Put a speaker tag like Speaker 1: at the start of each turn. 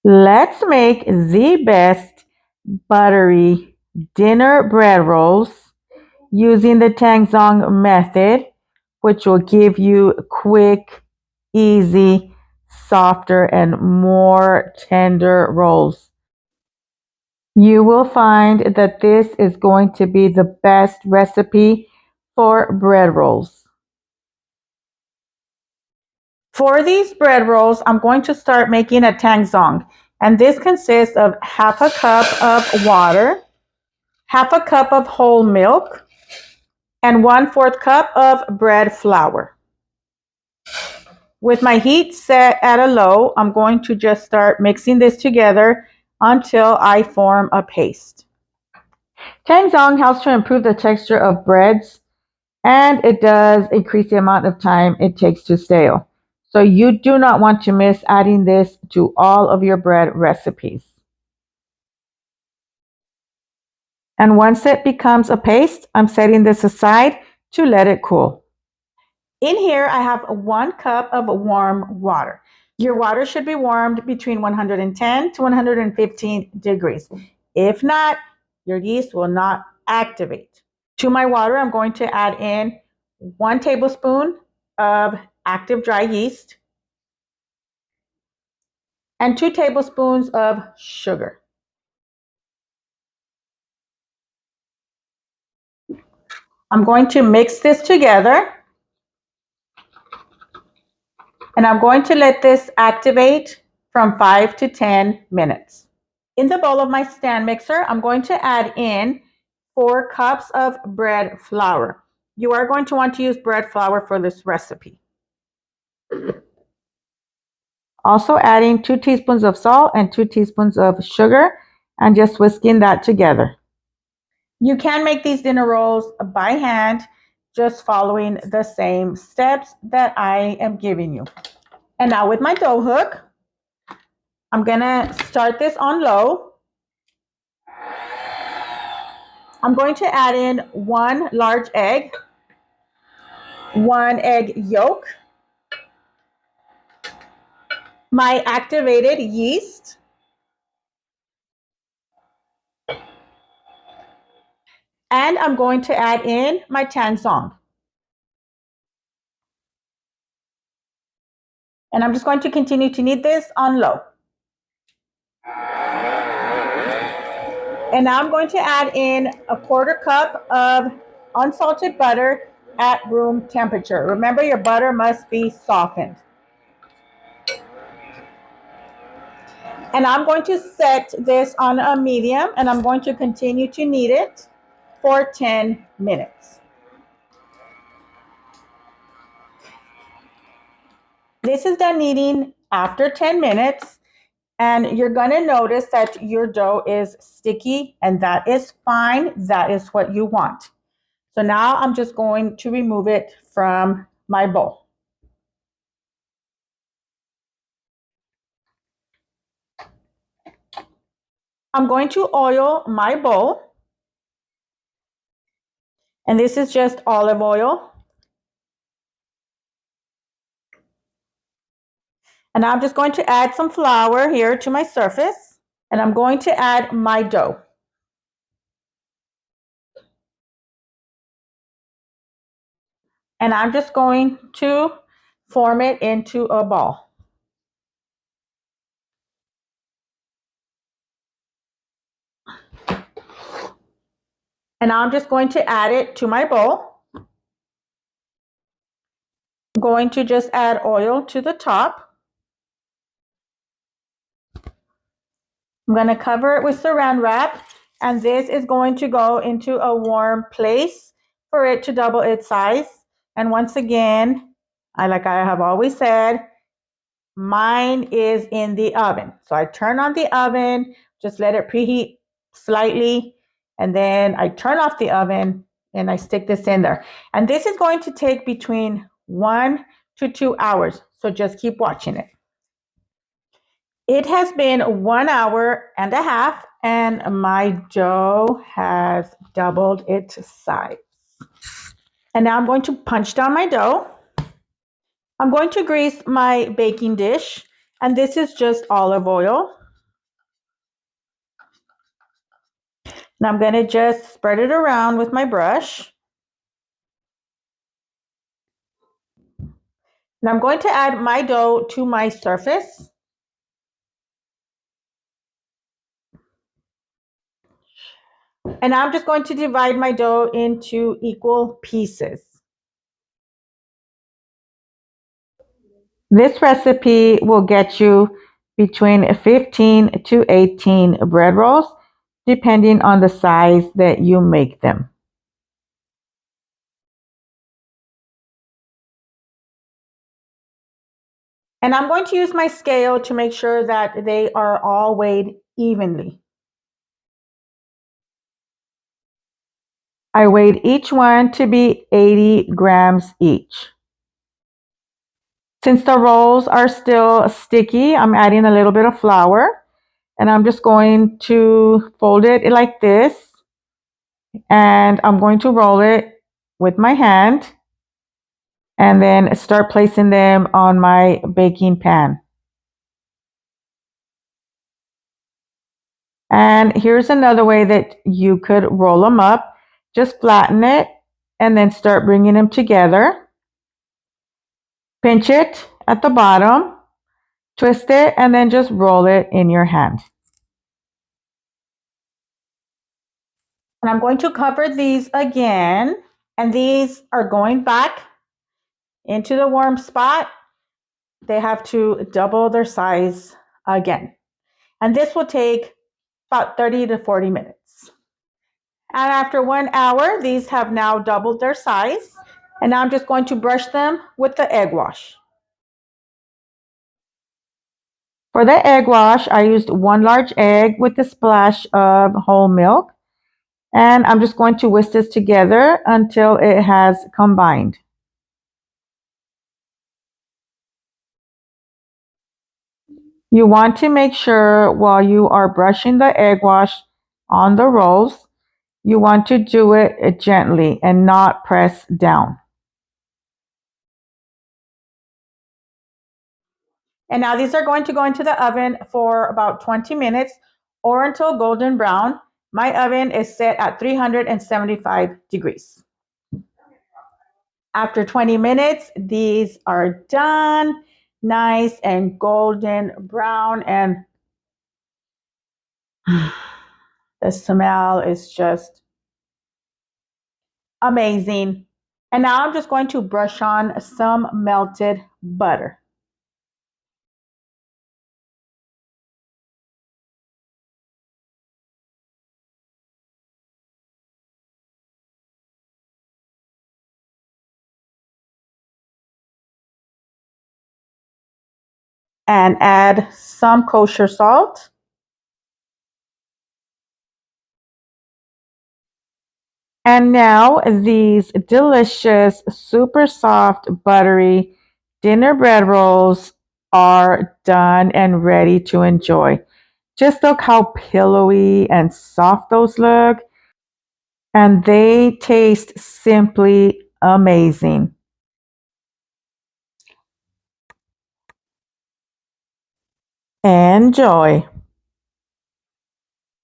Speaker 1: Let's make the best buttery dinner bread rolls using the Tangzhong method, which will give you quick, easy, softer, and more tender rolls. You will find that this is going to be the best recipe for bread rolls. For these bread rolls, I'm going to start making a Tangzhong, and this consists of half a cup of water, half a cup of whole milk, and 1/4 cup of bread flour. With my heat set at a low, I'm going to just start mixing this together until I form a paste. Tangzhong helps to improve the texture of breads, and it does increase the amount of time it takes to stale. So you do not want to miss adding this to all of your bread recipes. And once it becomes a paste, I'm setting this aside to let it cool. In here, I have 1 cup of warm water. Your water should be warmed between 110 to 115 degrees. If not, your yeast will not activate. To my water, I'm going to add in 1 tablespoon of active dry yeast and 2 tablespoons of sugar. I'm going to mix this together, and I'm going to let this activate from 5 to 10 minutes. In the bowl of my stand mixer, I'm going to add in 4 cups of bread flour. You are going to want to use bread flour for this recipe. Also adding 2 teaspoons of salt and 2 teaspoons of sugar, and just whisking that together. You can make these dinner rolls by hand, just following the same steps that I am giving you. And now with my dough hook, I'm gonna start this on low. I'm going to add in 1 large egg, 1 egg yolk, my activated yeast, and I'm going to add in my Tangzhong. And I'm just going to continue to knead this on low. And now I'm going to add in a 1/4 cup of unsalted butter at room temperature. Remember, your butter must be softened. And I'm going to set this on a medium, and I'm going to continue to knead it for 10 minutes. This is done kneading after 10 minutes, and you're going to notice that your dough is sticky, and that is fine. That is what you want. So now I'm just going to remove it from my bowl. I'm going to oil my bowl, and this is just olive oil. And I'm just going to add some flour here to my surface, and I'm going to add my dough. And I'm just going to form it into a ball. And I'm just going to add it to my bowl. I'm going to just add oil to the top. I'm going to cover it with saran wrap, and this is going to go into a warm place for it to double its size. And once again, like I have always said, mine is in the oven. So I turn on the oven, just let it preheat slightly, and then I turn off the oven and I stick this in there. And this is going to take between 1 to 2 hours. So just keep watching it. It has been 1 hour and a half, and my dough has doubled its size. And now I'm going to punch down my dough. I'm going to grease my baking dish, and this is just olive oil. Now I'm going to just spread it around with my brush. Now I'm going to add my dough to my surface. And now I'm just going to divide my dough into equal pieces. This recipe will get you between 15 to 18 bread rolls, depending on the size that you make them. And I'm going to use my scale to make sure that they are all weighed evenly. I weighed each one to be 80 grams each. Since the rolls are still sticky, I'm adding a little bit of flour, and I'm just going to fold it like this, and I'm going to roll it with my hand and then start placing them on my baking pan. And here's another way that you could roll them up. Just flatten it and then start bringing them together. Pinch it at the bottom, twist it, and then just roll it in your hand. And I'm going to cover these again, and these are going back into the warm spot. They have to double their size again. And this will take about 30 to 40 minutes. And after 1 hour, these have now doubled their size. And now I'm just going to brush them with the egg wash. For the egg wash, I used 1 large egg with a splash of whole milk. And I'm just going to whisk this together until it has combined. You want to make sure while you are brushing the egg wash on the rolls, you want to do it gently and not press down. And now these are going to go into the oven for about 20 minutes or until golden brown. My oven is set at 375 degrees. After 20 minutes, these are done, nice and golden brown, and the smell is just amazing. And now I'm just going to brush on some melted butter. And add some kosher salt. And now these delicious, super soft, buttery dinner bread rolls are done and ready to enjoy. Just look how pillowy and soft those look. And they taste simply amazing. Enjoy.